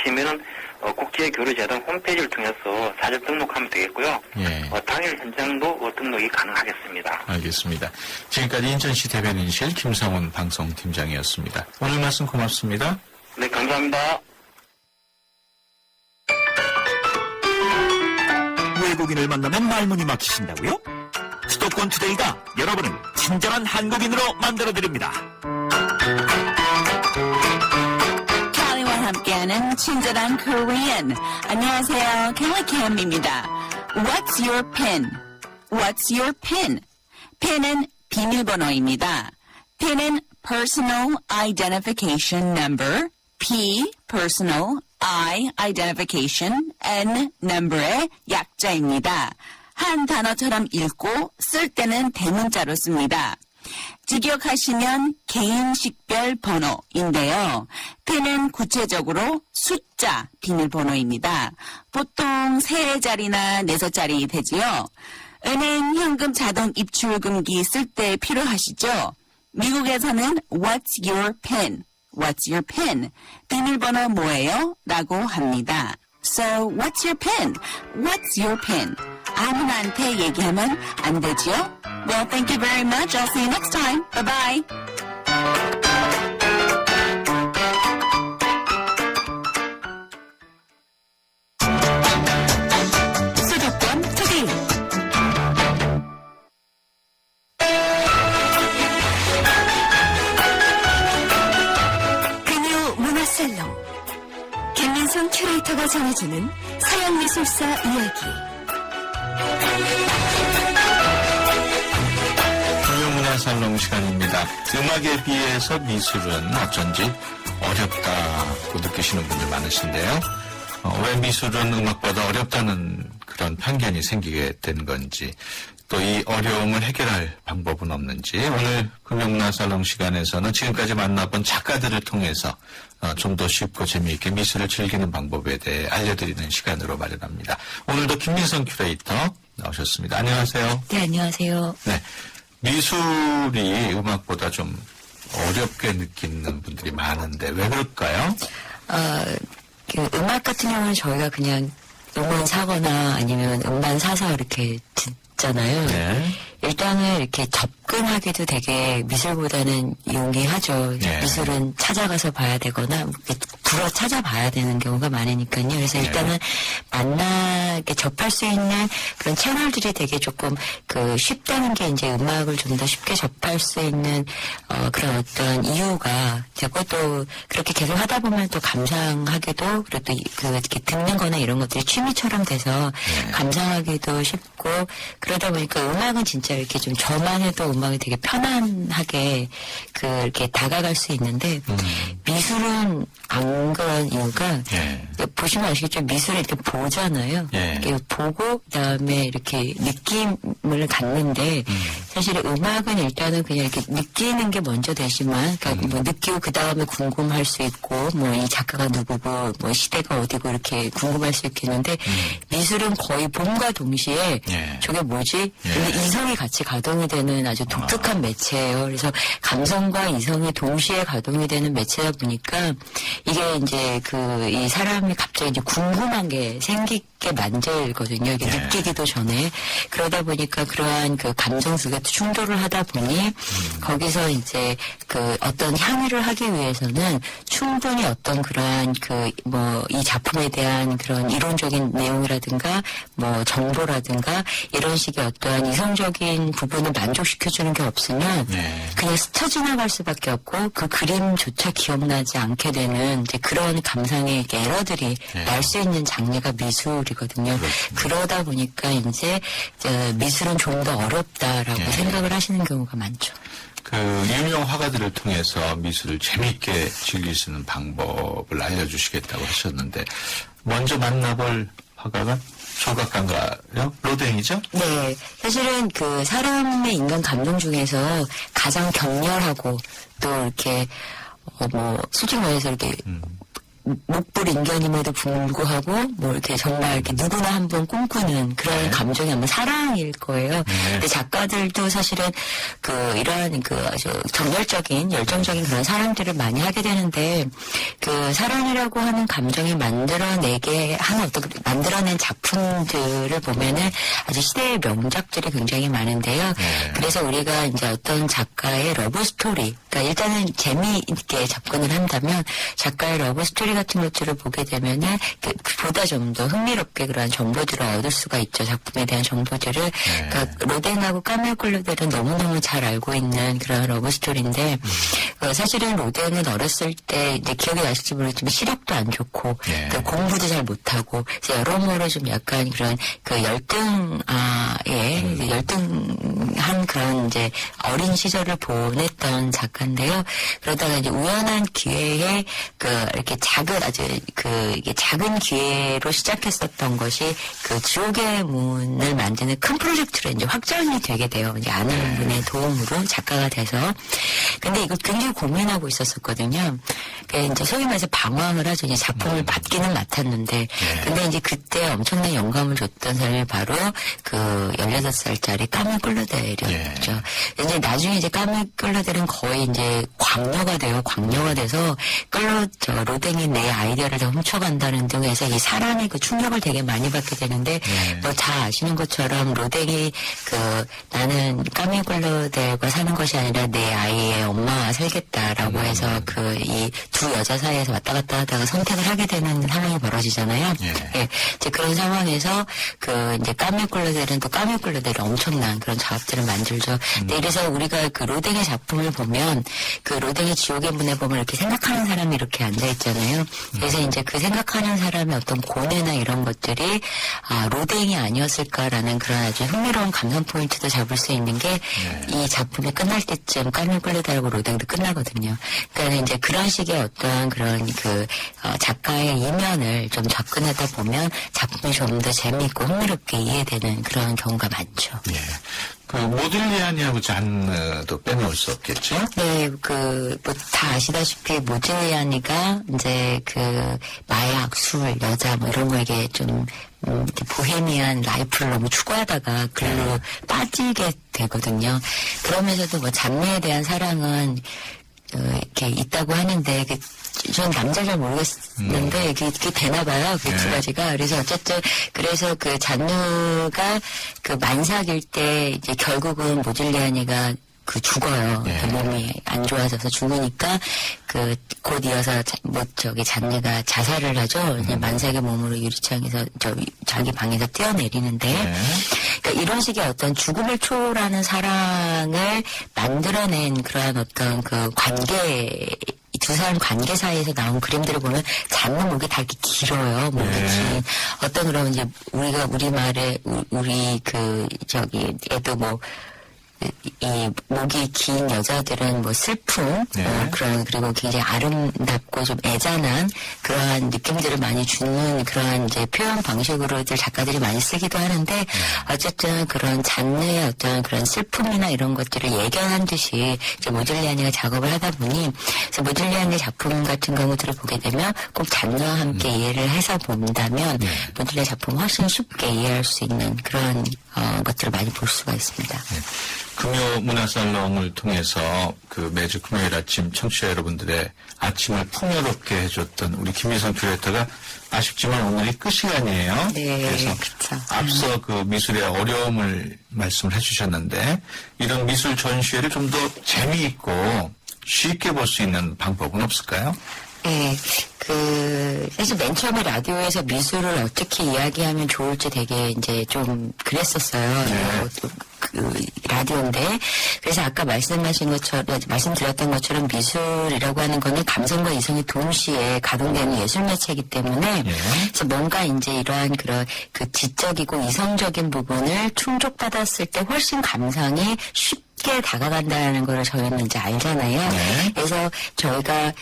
시민은 국제교류재단 홈페이지를 통해서 사전 등록하면 되겠고요. 예. 당일 현장도 등록이 가능하겠습니다. 알겠습니다. 지금까지 인천시 대변인실 김성훈 방송팀장이었습니다. 오늘 말씀 고맙습니다. 네, 감사합니다. 외국인을 만나면 말문이 막히신다고요? 수도권 투데이가 여러분을 친절한 한국인으로 만들어드립니다. 켈리와 함께하는 친절한 Korean. 안녕하세요. 켈리 캠입니다. What's your PIN? What's your PIN? PIN은 비밀번호입니다. PIN은 Personal Identification Number, P, Personal, I, Identification, N, Number의 약자입니다. 한 단어처럼 읽고 쓸 때는 대문자로 씁니다. 직역하시면 개인 식별 번호인데요. PIN은 구체적으로 숫자 비밀번호입니다. 보통 3자리나 6자리 되지요. 은행 현금 자동 입출금기 쓸 때 필요하시죠? 미국에서는 What's your PIN? What's your PIN? 비밀번호 뭐예요? 라고 합니다. So, what's your PIN? What's your PIN? 아무나한테 얘기하면 안 되죠? Well, thank you very much. I'll see you next time. Bye-bye. 수도권 투데이. 금요 문화살롱. 김민성 큐레이터가 전해주는 서양미술사 이야기. 금요문화살롱 시간입니다. 음악에 비해서 미술은 어쩐지 어렵다고 느끼시는 분들 많으신데요. 왜 미술은 음악보다 어렵다는 그런 편견이 생기게 된 건지, 또 이 어려움을 해결할 방법은 없는지, 오늘 금요문화살롱 시간에서는 지금까지 만나본 작가들을 통해서 좀 더 쉽고 재미있게 미술을 즐기는 방법에 대해 알려드리는 시간으로 마련합니다. 오늘도 김민성 큐레이터 나오셨습니다. 안녕하세요. 네, 안녕하세요. 네. 미술이 음악보다 좀 어렵게 느끼는 분들이 많은데 왜 그럴까요? 그 음악 같은 경우는 저희가 그냥 음원 사거나 아니면 음반 사서 이렇게 듣잖아요. 네. 일단은 이렇게 접근하기도 되게 미술보다는 용이하죠. 네. 미술은 찾아가서 봐야 되거나 불어 찾아봐야 되는 경우가 많으니까요. 그래서 일단은 만나게 접할 수 있는 그런 채널들이 되게 조금 쉽다는 게 이제 음악을 좀 더 쉽게 접할 수 있는 그런 어떤 이유가 되고 또 그렇게 계속 하다 보면 또 감상하기도 그리고 또 이렇게 듣는 거나 이런 것들이 취미처럼 돼서 감상하기도 쉽고 그러다 보니까 음악은 진짜 이렇게 좀 저만 해도 음악이 되게 편안하게 이렇게 다가갈 수 있는데 미술은 안 그런 이유가 보시면 아시겠죠. 미술을 이렇게 보잖아요. 이렇게 보고 그다음에 이렇게 느낌을 갖는데 사실 음악은 일단은 그냥 이렇게 느끼는 게 먼저 되지만 그러니까 뭐 느끼고 그다음에 궁금할 수 있고 뭐 이 작가가 누구고 뭐 시대가 어디고 이렇게 궁금할 수 있겠는데 미술은 거의 봄과 동시에 저게 뭐지? 근데 이성이 같이 가동이 되는 아주 독특한 매체예요. 그래서 감성과 이성이 동시에 가동이 되는 매체다 보니까 이게 이제 이 사람이 갑자기 이제 궁금한 게 생기게 만들거든요. 이게 느끼기도 전에. 그러다 보니까 그러한 감정 속에 충돌을 하다 보니 거기서 이제 어떤 향유를 하기 위해서는 충분히 어떤 그러한 이 작품에 대한 그런 이론적인 내용이라든가 뭐 정보라든가 이런 식의 어떠한 이성적인 부분을 만족시켜주는 게 없으면 그냥 스쳐 지나갈 수밖에 없고 그 그림조차 기억나지 않게 되는 이제 그런 감상의 에러들이 날 수 있는 장르가 미술이거든요. 그러다 보니까 이제 미술은 좀 더 어렵다라고 생각을 하시는 경우가 많죠. 유명 화가들을 통해서 미술을 재미있게 즐길 수 있는 방법을 알려주시겠다고 하셨는데 먼저 만나볼 화가가 조각가인가요? 로댕이죠? 네. 사실은 사람의 인간 감정 중에서 가장 격렬하고 또 이렇게 솔직히 말해서 이렇게 목불인견임에도 불구하고 뭐 이렇게 정말 이렇게 누구나 한번 꿈꾸는 그런 감정이 아마 사랑일 거예요. 근데 작가들도 사실은 이러한 아주 정열적인 열정적인 그런 사랑들을 많이 하게 되는데 사랑이라고 하는 감정이 만들어내게 하는 만들어낸 작품들을 보면은 아주 시대의 명작들이 굉장히 많은데요. 그래서 우리가 이제 어떤 작가의 러브 스토리, 그러니까 일단은 재미있게 접근을 한다면 작가의 러브 스토리 같은 것들을 보게 되면은 보다 좀 더 흥미롭게 그러한 정보들을 얻을 수가 있죠. 작품에 대한 정보들을. 그러니까 로댕하고 까메오 클로델은 너무너무 잘 알고 있는 그런 러브 스토리인데 사실은 로댕은 어렸을 때 이제 기억이 나실지 모르겠지만 시력도 안 좋고 공부도 잘 못하고 여러모로 좀 약간 그런 열등한 그런 이제 어린 시절을 보냈던 작가인데요. 그러다가 이제 우연한 기회에 이렇게 이게 작은 기회로 시작했었던 것이 지옥의 문을 만드는 큰 프로젝트로 이제 확장이 되게 돼요. 이제 아는 분의 도움으로 작가가 돼서. 근데 이거 굉장히 고민하고 있었었거든요. 이제 소위 말해서 방황을 하죠. 이제 작품을 받기는 맡았는데. 근데 이제 그때 엄청난 영감을 줬던 사람이 바로 16살짜리 까메 클로델이었죠. 이제 나중에 이제 까메 클로델은 거의 이제 광녀가 돼서 로댕이 내 아이디어를 다 훔쳐간다는 등에서 이 사람의 충격을 되게 많이 받게 되는데 뭐 다 아시는 것처럼 로댕이 나는 까메 클로델과 사는 것이 아니라 내 아이의 엄마와 살겠다라고 해서 이 두 여자 사이에서 왔다 갔다 하다가 선택을 하게 되는 상황이 벌어지잖아요. 이제 그런 상황에서 이제 까메 클로델은 또 까메 클로델이 엄청난 그런 작업들을 만들죠. 이래서 우리가 로댕의 작품을 보면 로댕의 지옥의 문에 보면 이렇게 생각하는 사람이 이렇게 앉아 있잖아요. 그래서 이제 그 생각하는 사람의 어떤 고뇌나 이런 것들이 로댕이 아니었을까라는 그런 아주 흥미로운 감성 포인트도 잡을 수 있는 게 이 작품이 끝날 때쯤 까메 클로델하고 로댕도 끝나거든요. 그러니까 이제 그런 식의 어떠한 그런 작가의 이면을 좀 접근하다 보면 작품이 좀 더 재미있고 흥미롭게 이해되는 그런 경우가 많죠. 모딜리아니하고 잔도 빼놓을 수 없겠죠? 네, 다 아시다시피 모딜리아니가 이제 마약, 술, 여자 뭐 이런 거에게 좀 이렇게 보헤미안 라이프를 너무 추구하다가 글로 빠지게 되거든요. 그러면서도 뭐 장르에 대한 사랑은 이렇게 있다고 하는데, 전 남자 잘 모르겠는데, 그게 되나 봐요. 그 두 가지가. 그래서 어쨌든, 그래서 그 잔누가 그 만삭일 때, 이제 결국은 모질리아니가 죽어요. 그 몸이 안 좋아져서 죽으니까, 곧 이어서, 잔느가 자살을 하죠. 그냥 만삭의 몸으로 유리창에서, 자기 방에서 뛰어내리는데, 그러니까 이런 식의 어떤 죽음을 초월하는 사랑을 만들어낸 그러한 어떤 그 관계, 이 두 사람 관계 사이에서 나온 그림들을 보면 잔느 목이 다 이렇게 길어요. 목이 긴. 어떤 그런 이제 우리말에, 애도 뭐, 이 목이 긴 여자들은 뭐 슬픔 그리고 굉장히 아름답고 좀 애잔한 그러한 느낌들을 많이 주는 그러한 이제 표현 방식으로들 작가들이 많이 쓰기도 하는데 어쨌든 그런 잔느의 어떤 그런 슬픔이나 이런 것들을 예견한 듯이 이제 모딜리아니가 작업을 하다 보니 그래서 모딜리아니 작품 같은 경우들을 보게 되면 꼭 잔느와 함께 이해를 해서 본다면 모딜리아니 작품을 훨씬 쉽게 이해할 수 있는 그런 것들을 많이 볼 수가 있습니다. 금요 문화살롱을 통해서 그 매주 금요일 아침 청취자 여러분들의 아침을 풍요롭게 해줬던 우리 김미성 큐레이터가 아쉽지만 오늘이 끝 시간이에요. 네, 그래서 그쵸. 앞서 그 미술의 어려움을 말씀을 해주셨는데 이런 미술 전시회를 좀 더 재미있고 쉽게 볼 수 있는 방법은 없을까요? 네, 사실 맨 처음에 라디오에서 미술을 어떻게 이야기하면 좋을지 되게 이제 좀 그랬었어요. 라디오인데. 그래서 아까 말씀드렸던 것처럼 미술이라고 하는 거는 감성과 이성이 동시에 가동되는 예술 매체이기 때문에. 그래서 뭔가 이제 이러한 그런 지적이고 이성적인 부분을 충족받았을 때 훨씬 감상이 쉽게 다가간다는 걸 저희는 이제 알잖아요. 그래서 저희가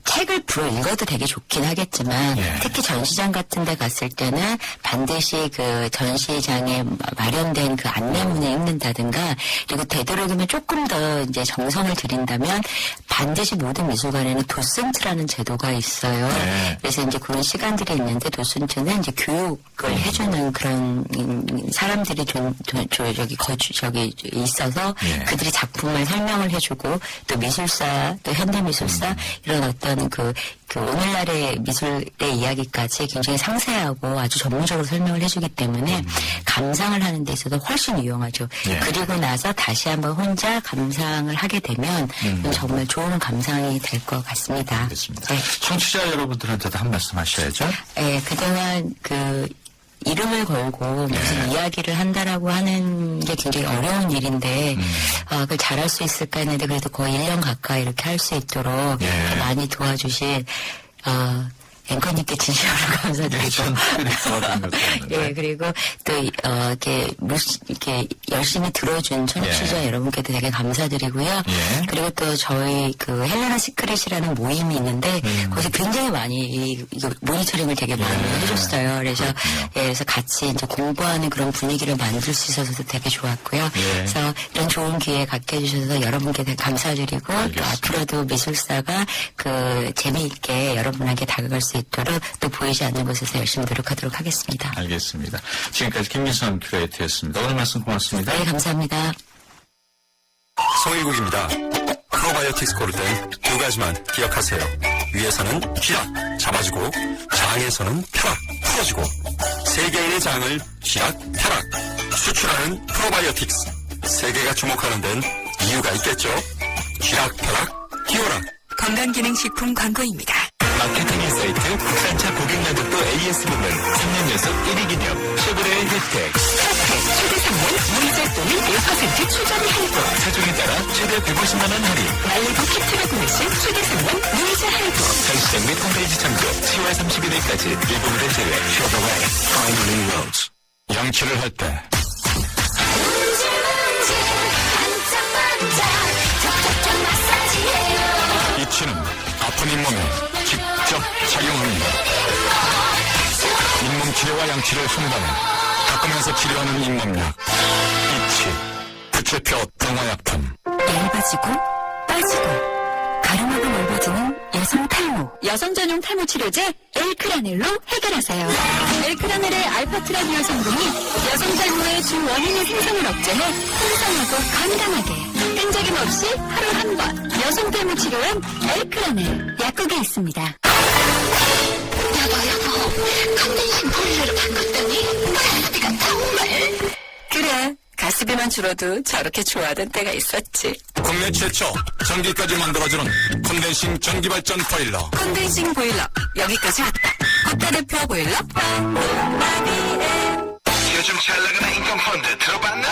책을 불어 읽어도 되게 좋긴 하겠지만 특히 전시장 같은 데 갔을 때는 반드시 전시장에 마련된 안내문을 읽는다든가 그리고 되도록이면 조금 더 이제 정성을 들인다면 반드시 모든 미술관에는 도슨트라는 제도가 있어요. 그래서 이제 그런 시간들이 있는데 도슨트는 이제 교육을 해주는 그런 사람들이 있어서 그들이 작품을 설명을 해주고 또 미술사 또 현대미술사 이런 어떤 오늘날의 미술의 이야기까지 굉장히 상세하고 아주 전문적으로 설명을 해주기 때문에 감상을 하는 데 있어서 훨씬 유용하죠. 그리고 나서 다시 한번 혼자 감상을 하게 되면 정말 좋은 감상이 될 것 같습니다. 알겠습니다. 청취자 여러분들한테도 한 말씀 하셔야죠. 네, 그동안 이름을 걸고 무슨 이야기를 한다라고 하는 게 굉장히 어려운 일인데 그걸 잘할 수 있을까 했는데 그래도 거의 1년 가까이 이렇게 할 수 있도록 많이 도와주신 앵커님께 진심으로 감사드리고 그리고 또 이렇게 열심히 들어준 청취자 여러분께도 되게 감사드리고요. 그리고 또 저희 헬레나 시크릿이라는 모임이 있는데 거기서 굉장히 많이 모니터링을 되게 많이 해줬어요. 그래서 같이 이제 공부하는 그런 분위기를 만들 수 있어서 되게 좋았고요. 그래서 이런 좋은 기회 갖게 해주셔서 여러분께 되게 감사드리고 또 앞으로도 미술사가 재미있게 여러분에게 다가갈 수 있도록 또 보이지 않는 곳에서 열심히 노력하도록 하겠습니다. 알겠습니다. 지금까지 김미성 큐레이터였습니다. 오늘 말씀 고맙습니다. 네, 감사합니다. 송일국입니다. 프로바이오틱스 고를 땐 두 가지만 기억하세요. 위에서는 쥐락 잡아주고 장에서는 펴락 풀어주고 세계인의 장을 쥐락 펴락 수출하는 프로바이오틱스. 세계가 주목하는 데는 이유가 있겠죠. 쥐락 펴락 끼워라. 건강기능식품 광고입니다. 마케팅 인사이트 국산차 고객 만족도 AS 부문 3년 연속 1위 기념 쉐보레의 혜택. 최대 3년 무이자 또는 1% 출자비 할부. 차종에 따라 최대 150만 원 할인. 말리고 키트를 구매시 최대 3년 무이자 할부. 전시장 및 홈페이지 참조 10월 31일까지 일부 무대 제외. 쉐보레 Finally Roads. 양치를 할 때 이치는 아픈 잇몸에 직접 작용합니다. 잇몸 치료와 양치를 한 번에 닦으면서 치료하는 잇몸약 이치 부채표 동화약품. 얇아지고 빠지고 가름하고 넓어지는 여성 탈모. 여성 전용 탈모 치료제 엘크라넬로 해결하세요. 엘크라넬의 알파트라비올 성분이 여성 탈모의 주 원인의 생성을 억제해 풍성하고 건강하게 끈적임 없이 하루 한 번 여성 탈모 치료엔 엘크라넬 약국에 있습니다. 여보 컨덴싱 보일러로 바꿨더니 가스비가 정말. 그래, 가스비만 줄어도 저렇게 좋아하던 때가 있었지. 국내 최초 전기까지 만들어주는 콘덴싱 전기발전 보일러. 컨덴싱 보일러 여기까지 왔다. 국가대표 보일러 요즘 잘 나가는 인컴 펀드 들어봤나?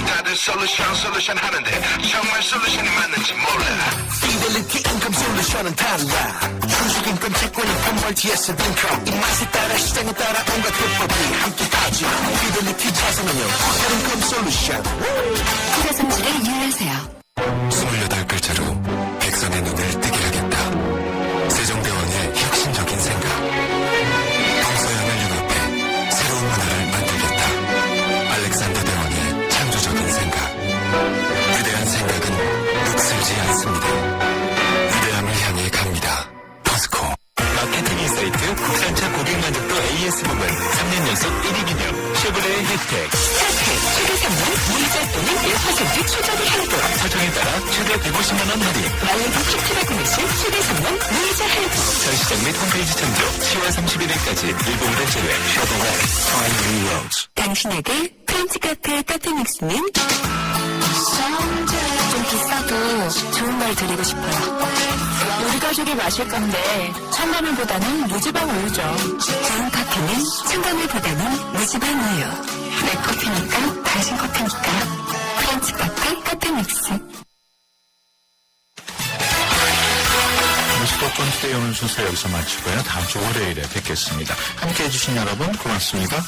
다들 솔루션 하는데 정말 솔루션이 맞는지 몰라. 피델리티 인컴 솔루션은 달라. 현숙 인컴 채권 인컴 멀티에셋 인컴 입맛에 따라 시장에 따라 온갖 해법이 함께하지. 피델리티 자산운용 토탈 인컴 솔루션. 투자 성질에 유의하세요. 28글자로 백성의 눈을 뜨게 하겠다. 세종대왕의 혁신적인 생각. 동서양을 융합해 새로운 문화를 만들겠다. 알렉산더 대왕의 창조적인 생각. 위대한 생각은 늑슬지 않습니다. 위대함을 향해 갑니다. 포스코. 마케팅 인사이트 국산차 고객 만족도 AS 부문 3년 연속 1위 기념 쉐보레의 혜택. 최대 3년 무이자 또는 1% 최저리 할부. 사정에 따라 최대 150만 원 할인. 말레기 킥트를 구매 시 최대 3년 무이자 할부. 전시장 및 홈페이지 참조 10월 31일까지 일부 무대 제외. 쉐보레 프라이머리 로즈. 당신에게 프렌치 카페 카페믹스는 좀 비싸도 좋은 걸 드리고 싶어요. 우리 가족이 마실 건데 첨가물보다는 무지방 우유죠. 좋은 커피는 첨가물보다는 무지방 우유. 내 커피니까 당신 커피니까 프렌치 카페 카페믹스. 수도권 투데이 오늘 순서 여기서 마치고요. 다음 주 월요일에 뵙겠습니다. 함께해 주신 여러분 고맙습니다.